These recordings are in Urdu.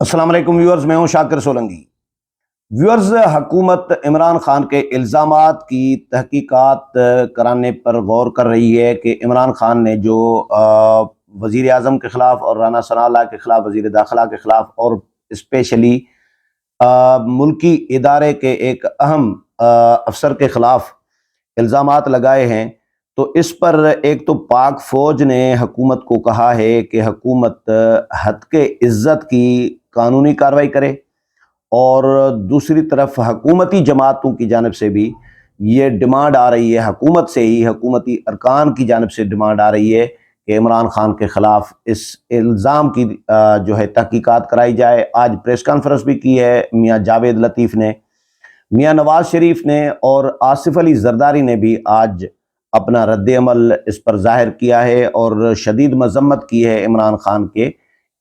السلام علیکم ویورز، میں ہوں شاکر سولنگی۔ ویورز، حکومت عمران خان کے الزامات کی تحقیقات کرانے پر غور کر رہی ہے کہ عمران خان نے جو وزیر اعظم کے خلاف اور رانا ثناء اللہ کے خلاف، وزیر داخلہ کے خلاف اور اسپیشلی ملکی ادارے کے ایک اہم افسر کے خلاف الزامات لگائے ہیں، تو اس پر ایک تو پاک فوج نے حکومت کو کہا ہے کہ حکومت ہتک عزت کی قانونی کارروائی کرے، اور دوسری طرف حکومتی جماعتوں کی جانب سے بھی یہ ڈیمانڈ آ رہی ہے، حکومت سے ہی حکومتی ارکان کی جانب سے ڈیمانڈ آ رہی ہے کہ عمران خان کے خلاف اس الزام کی جو ہے تحقیقات کرائی جائے۔ آج پریس کانفرنس بھی کی ہے میاں جاوید لطیف نے، میاں نواز شریف نے اور آصف علی زرداری نے بھی آج اپنا رد عمل اس پر ظاہر کیا ہے اور شدید مذمت کی ہے عمران خان کے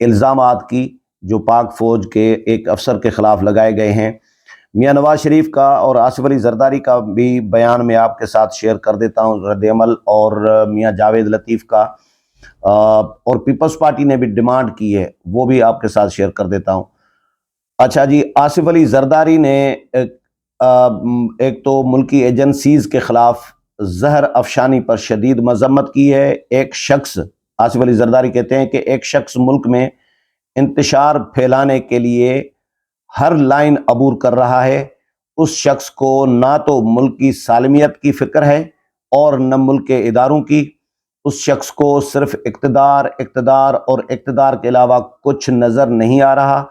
الزامات کی جو پاک فوج کے ایک افسر کے خلاف لگائے گئے ہیں۔ میاں نواز شریف کا اور آصف علی زرداری کا بھی بیان میں آپ کے ساتھ شیئر کر دیتا ہوں رد عمل، اور میاں جاوید لطیف کا اور پیپلز پارٹی نے بھی ڈیمانڈ کی ہے، وہ بھی آپ کے ساتھ شیئر کر دیتا ہوں۔ اچھا جی، آصف علی زرداری نے ایک تو ملکی ایجنسیز کے خلاف زہر افشانی پر شدید مذمت کی ہے۔ ایک شخص، آصف علی زرداری کہتے ہیں کہ ایک شخص ملک میں انتشار پھیلانے کے لیے ہر لائن عبور کر رہا ہے، اس شخص کو نہ تو ملک کی سالمیت کی فکر ہے اور نہ ملک کے اداروں کی۔ اس شخص کو صرف اقتدار اور اقتدار کے علاوہ کچھ نظر نہیں آ رہا۔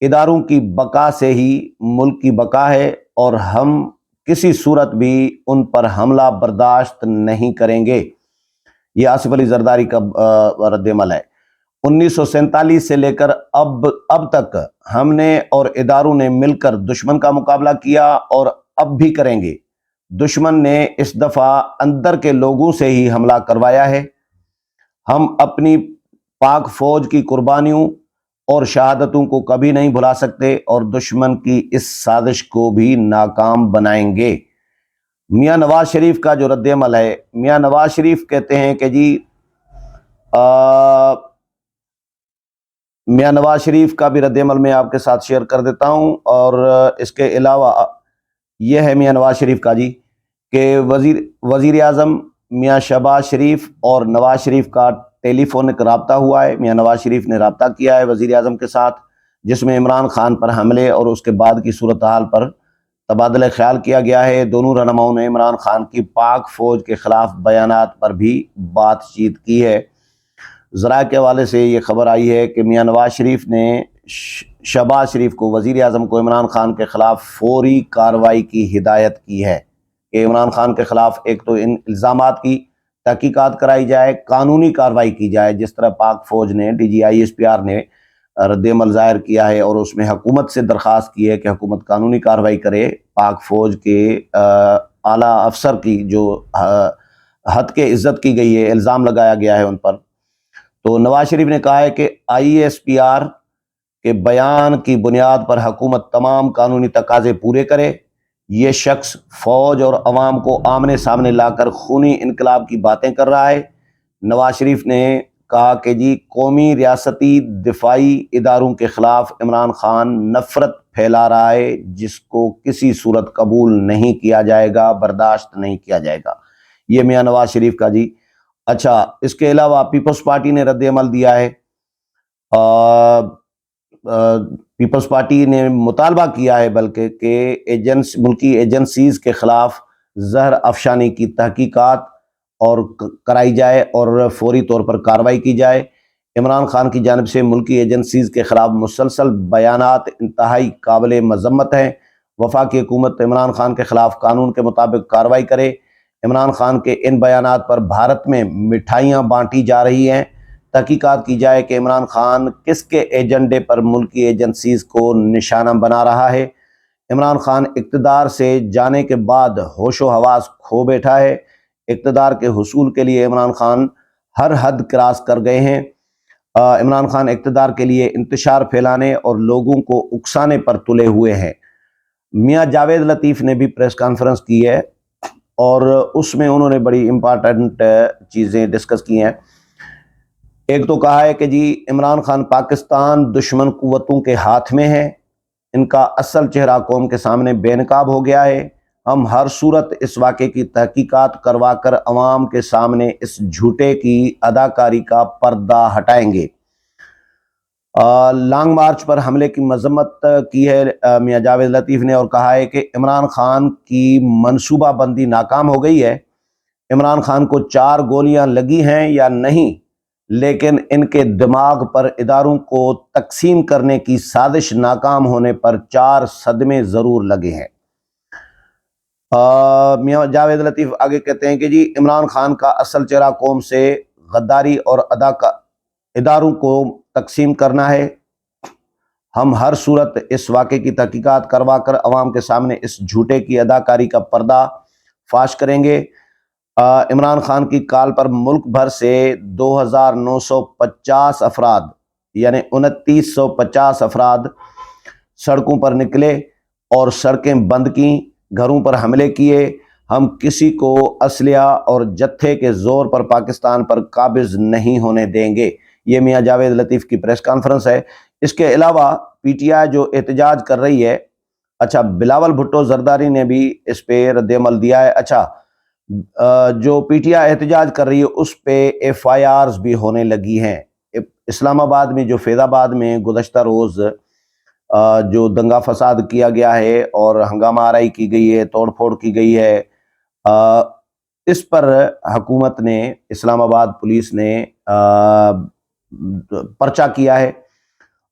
اداروں کی بقا سے ہی ملک کی بقا ہے، اور ہم کسی صورت بھی ان پر حملہ برداشت نہیں کریں گے۔ یہ آصف علی زرداری کا رد عمل ہے۔ 1947 سے لے کر اب تک ہم نے اور اداروں نے مل کر دشمن کا مقابلہ کیا اور اب بھی کریں گے۔ دشمن نے اس دفعہ اندر کے لوگوں سے ہی حملہ کروایا ہے۔ ہم اپنی پاک فوج کی قربانیوں اور شہادتوں کو کبھی نہیں بھلا سکتے اور دشمن کی اس سازش کو بھی ناکام بنائیں گے۔ میاں نواز شریف کا جو رد عمل ہے، میاں نواز شریف کہتے ہیں کہ جی میاں نواز شریف کا بھی رد عمل میں آپ کے ساتھ شیئر کر دیتا ہوں، اور اس کے علاوہ یہ ہے میاں نواز شریف کا جی کہ وزیر اعظم میاں شہباز شریف اور نواز شریف کا ٹیلی فونک رابطہ ہوا ہے۔ میاں نواز شریف نے رابطہ کیا ہے وزیر اعظم کے ساتھ، جس میں عمران خان پر حملے اور اس کے بعد کی صورتحال پر تبادلہ خیال کیا گیا ہے۔ دونوں رہنماؤں نے عمران خان کی پاک فوج کے خلاف بیانات پر بھی بات چیت کی ہے۔ ذرائع کے حوالے سے یہ خبر آئی ہے کہ میاں نواز شریف نے شہباز شریف کو، وزیر اعظم کو، عمران خان کے خلاف فوری کارروائی کی ہدایت کی ہے کہ عمران خان کے خلاف ایک تو ان الزامات کی تحقیقات کرائی جائے، قانونی کارروائی کی جائے، جس طرح پاک فوج نے DGI/SPR نے رد عمل ظاہر کیا ہے اور اس میں حکومت سے درخواست کی ہے کہ حکومت قانونی کارروائی کرے پاک فوج کے اعلیٰ افسر کی جو ہتک عزت کی گئی ہے، الزام لگایا گیا ہے ان پر۔ تو نواز شریف نے کہا ہے کہ ISPR کے بیان کی بنیاد پر حکومت تمام قانونی تقاضے پورے کرے۔ یہ شخص فوج اور عوام کو آمنے سامنے لا کر خونی انقلاب کی باتیں کر رہا ہے۔ نواز شریف نے کہا کہ جی قومی ریاستی دفاعی اداروں کے خلاف عمران خان نفرت پھیلا رہا ہے، جس کو کسی صورت قبول نہیں کیا جائے گا، برداشت نہیں کیا جائے گا۔ یہ میاں نواز شریف کا جی۔ اچھا، اس کے علاوہ پیپلز پارٹی نے رد عمل دیا ہے۔ پیپلز پارٹی نے مطالبہ کیا ہے بلکہ کہ ملکی ایجنسیز کے خلاف زہر افشانی کی تحقیقات اور کرائی جائے اور فوری طور پر کارروائی کی جائے۔ عمران خان کی جانب سے ملکی ایجنسیز کے خلاف مسلسل بیانات انتہائی قابل مذمت ہیں۔ وفاقی حکومت عمران خان کے خلاف قانون کے مطابق کارروائی کرے۔ عمران خان کے ان بیانات پر بھارت میں مٹھائیاں بانٹی جا رہی ہیں۔ تحقیقات کی جائے کہ عمران خان کس کے ایجنڈے پر ملکی ایجنسیز کو نشانہ بنا رہا ہے۔ عمران خان اقتدار سے جانے کے بعد ہوش و حواس کھو بیٹھا ہے۔ اقتدار کے حصول کے لیے عمران خان ہر حد کراس کر گئے ہیں۔ عمران خان اقتدار کے لیے انتشار پھیلانے اور لوگوں کو اکسانے پر تلے ہوئے ہیں۔ میاں جاوید لطیف نے بھی پریس کانفرنس کی ہے اور اس میں انہوں نے بڑی امپارٹنٹ چیزیں ڈسکس کی ہیں۔ ایک تو کہا ہے کہ جی عمران خان پاکستان دشمن قوتوں کے ہاتھ میں ہے، ان کا اصل چہرہ قوم کے سامنے بے نقاب ہو گیا ہے، ہم ہر صورت اس واقعے کی تحقیقات کروا کر عوام کے سامنے اس جھوٹے کی اداکاری کا پردہ ہٹائیں گے۔ لانگ مارچ پر حملے کی مذمت کی ہے میاں جاوید لطیف نے، اور کہا ہے کہ عمران خان کی منصوبہ بندی ناکام ہو گئی ہے۔ عمران خان کو 4 گولیاں لگی ہیں یا نہیں، لیکن ان کے دماغ پر اداروں کو تقسیم کرنے کی سازش ناکام ہونے پر 4 صدمے ضرور لگے ہیں۔ میاں جاوید لطیف آگے کہتے ہیں کہ جی عمران خان کا اصل چہرہ قوم سے غداری اور اداروں کو تقسیم کرنا ہے۔ ہم ہر صورت اس واقعے کی تحقیقات کروا کر عوام کے سامنے اس جھوٹے کی اداکاری کا پردہ فاش کریں گے۔ عمران خان کی کال پر ملک بھر سے 2950 افراد یعنی 2950 افراد سڑکوں پر نکلے اور سڑکیں بند کیں، گھروں پر حملے کیے۔ ہم کسی کو اسلحہ اور جتھے کے زور پر پاکستان پر قابض نہیں ہونے دیں گے۔ یہ میاں جاوید لطیف کی پریس کانفرنس ہے۔ اس کے علاوہ پی ٹی آئی جو احتجاج کر رہی ہے، اچھا بلاول بھٹو زرداری نے بھی اس پہ رد عمل دیا ہے۔ اچھا جو پی ٹی آئی احتجاج کر رہی ہے اس پہ ایف آئی آرز بھی ہونے لگی ہیں۔ اسلام آباد میں جو فیض آباد میں گزشتہ روز جو دنگا فساد کیا گیا ہے اور ہنگامہ آرائی کی گئی ہے، توڑ پھوڑ کی گئی ہے، اس پر حکومت نے، اسلام آباد پولیس نے پرچہ کیا ہے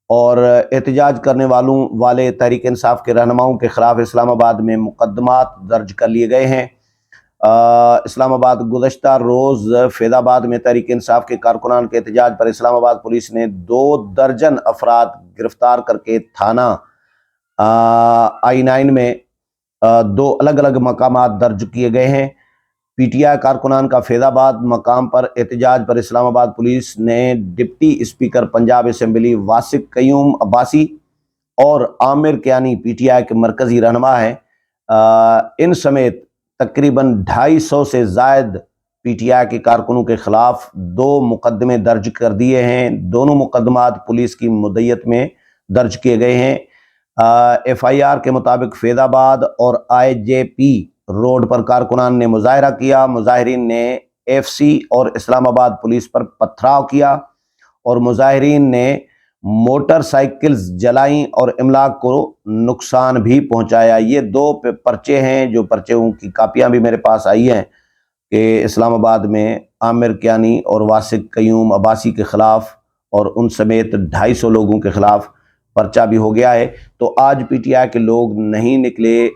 اور احتجاج کرنے والے تحریک انصاف کے رہنماؤں کے خلاف اسلام آباد میں مقدمات درج کر لیے گئے ہیں۔ اسلام آباد گزشتہ روز فیض آباد میں تحریک انصاف کے کارکنان کے احتجاج پر اسلام آباد پولیس نے 2 درجن افراد گرفتار کر کے تھانہ I-9 میں 2 الگ الگ مقامات درج کیے گئے ہیں۔ پی ٹی آئی کارکنان کا فیض آباد مقام پر احتجاج پر اسلام آباد پولیس نے deputy speaker Punjab assembly Wasiq Qayyum Abbasi اور Amir Kayani P T I کے مرکزی رہنما ہیں، ان سمیت تقریباً 250 سے زائد پی ٹی آئی کے کارکنوں کے خلاف 2 مقدمے درج کر دیے ہیں۔ دونوں مقدمات پولیس کی مدیت میں درج کیے گئے ہیں۔ ایف آئی آر کے مطابق فیض آباد اور IJP روڈ پر کارکنان نے مظاہرہ کیا۔ مظاہرین نے ایف سی اور اسلام آباد پولیس پر پتھراؤ کیا اور مظاہرین نے موٹر سائیکلز جلائیں اور املاک کو نقصان بھی پہنچایا۔ یہ 2 پرچے ہیں، جو پرچوں کی کاپیاں بھی میرے پاس آئی ہیں کہ اسلام آباد میں عامر کیانی اور واسق قیوم عباسی کے خلاف اور ان سمیت 250 لوگوں کے خلاف پرچہ بھی ہو گیا ہے۔ تو آج پی ٹی آئی کے لوگ نہیں نکلے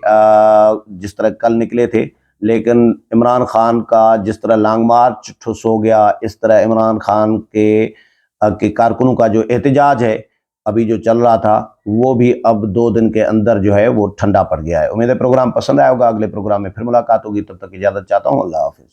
جس طرح کل نکلے تھے، لیکن عمران خان کا جس طرح لانگ مارچ ٹھس ہو گیا، اس طرح عمران خان کے کارکنوں کا جو احتجاج ہے ابھی جو چل رہا تھا وہ بھی اب 2 دن کے اندر جو ہے وہ ٹھنڈا پڑ گیا ہے۔ امید ہے پروگرام پسند آیا ہوگا، اگلے پروگرام میں پھر ملاقات ہوگی، تب تک اجازت چاہتا ہوں، اللہ حافظ۔